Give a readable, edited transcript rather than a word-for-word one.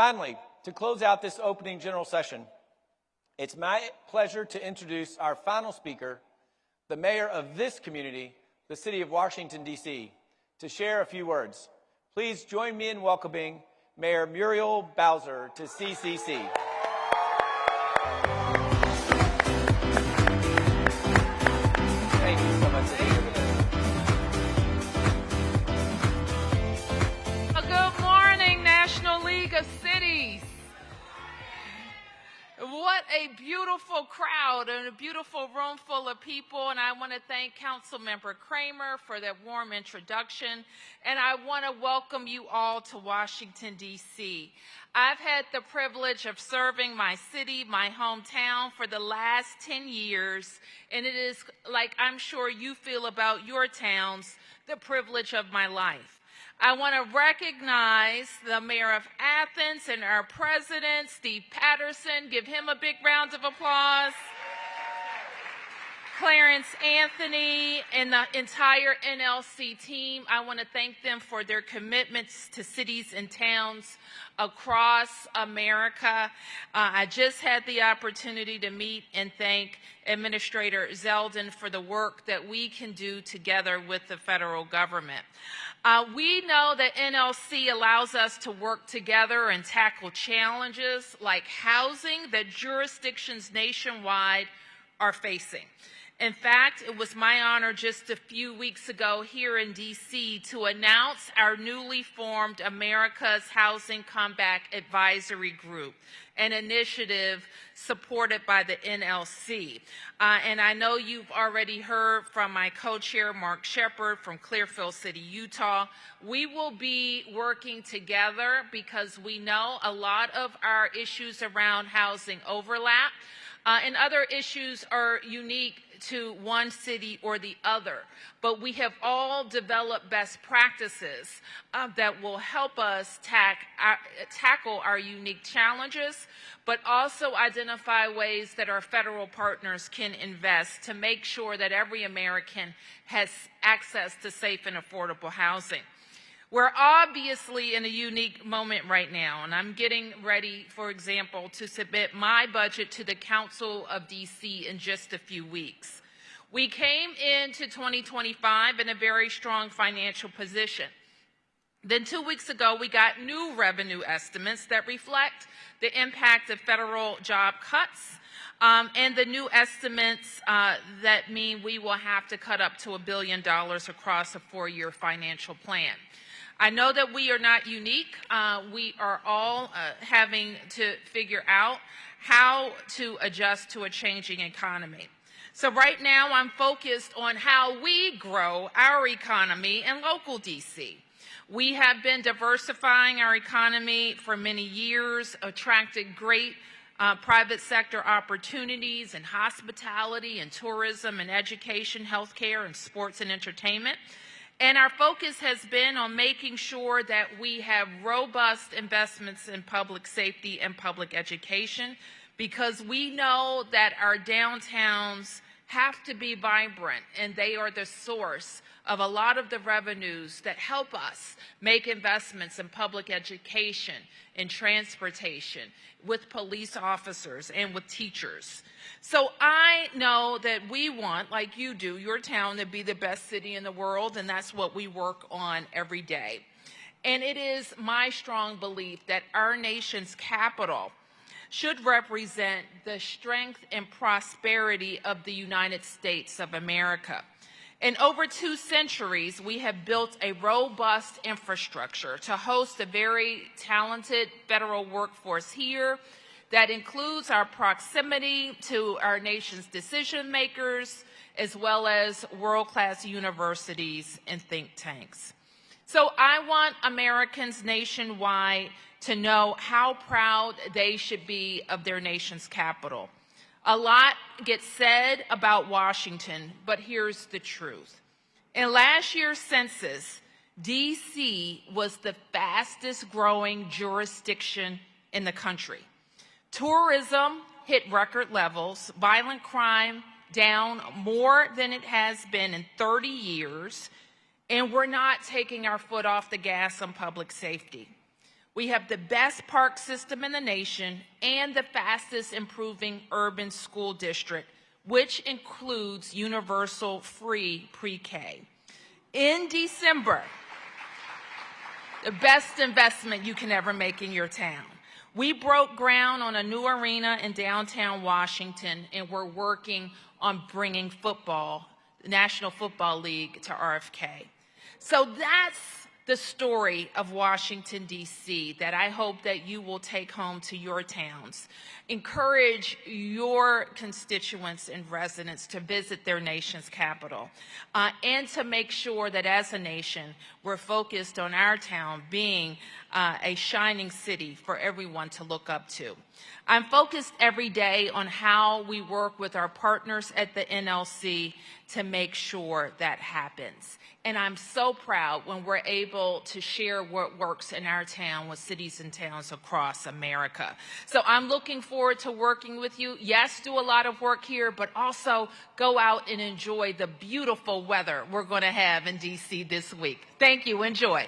Finally, to close out this opening general session, it's my pleasure to introduce our final speaker, the mayor of this community, the city of Washington, D.C., to share a few words. Please join me in welcoming Mayor Muriel Bowser to CCC. Thank you so much for being here with us. Good morning, National League of Cities. What a beautiful crowd and a beautiful room full of people. And I want to thank Councilmember Kramer for that warm introduction. And I want to welcome you all to Washington, D.C. I've had the privilege of serving my city, my hometown, for the last 10 years. And it is, like I'm sure you feel about your towns, the privilege of my life. I want to recognize the mayor of Athens and our president, Steve Patterson. Give him a big round of applause. Clarence Anthony and the entire NLC team, I want to thank them for their commitments to cities and towns across America. I just had the opportunity to meet and thank Administrator Zeldin for the work that we can do together with the federal government. We know that NLC allows us to work together and tackle challenges like housing that jurisdictions nationwide are facing. In fact, it was my honor just a few weeks ago here in D.C. to announce our newly formed America's Housing Comeback Advisory Group, an initiative supported by the NLC. And I know you've already heard from my co-chair, Mark Shepard, from Clearfield City, Utah. We will be working together because we know a lot of our issues around housing overlap, and other issues are unique to one city or the other. But we have all developed best practices that will help us tackle our unique challenges, but also identify ways that our federal partners can invest to make sure that every American has access to safe and affordable housing. We're obviously in a unique moment right now, and I'm getting ready, for example, to submit my budget to the Council of D.C. in just a few weeks. We came into 2025 in a very strong financial position. Then 2 weeks ago, we got new revenue estimates that reflect the impact of federal job cuts, and the new estimates that mean we will have to cut up to $1 billion across a 4-year financial plan. I know that we are not unique. We are all having to figure out how to adjust to a changing economy. So right now I'm focused on how we grow our economy in local D.C. We have been diversifying our economy for many years, attracted great private sector opportunities in hospitality and tourism and education, healthcare, and sports and entertainment. And our focus has been on making sure that we have robust investments in public safety and public education, because we know that our downtowns have to be vibrant, and they are the source of a lot of the revenues that help us make investments in public education, in transportation, with police officers, and with teachers. So I know that we want, like you do, your town to be the best city in the world, and that's what we work on every day. And it is my strong belief that our nation's capital should represent the strength and prosperity of the United States of America. In over 2 centuries, we have built a robust infrastructure to host a very talented federal workforce here that includes our proximity to our nation's decision makers, as well as world-class universities and think tanks. So I want Americans nationwide to know how proud they should be of their nation's capital. A lot gets said about Washington, but here's the truth. In last year's census, D.C. was the fastest growing jurisdiction in the country. Tourism hit record levels, violent crime down more than it has been in 30 years, and we're not taking our foot off the gas on public safety. We have the best park system in the nation and the fastest improving urban school district, which includes universal free pre-K. In December, the best investment you can ever make in your town. We broke ground on a new arena in downtown Washington, and we're working on bringing football, the National Football League, to RFK. So that's the story of Washington, D.C. that I hope that you will take home to your towns. Encourage your constituents and residents to visit their nation's capital and to make sure that as a nation, we're focused on our town being a shining city for everyone to look up to. I'm focused every day on how we work with our partners at the NLC to make sure that happens. And I'm so proud when we're able to share what works in our town with cities and towns across America. So I'm looking forward to working with you. Yes, do a lot of work here, but also go out and enjoy the beautiful weather we're going to have in D.C. this week. Thank you. Enjoy.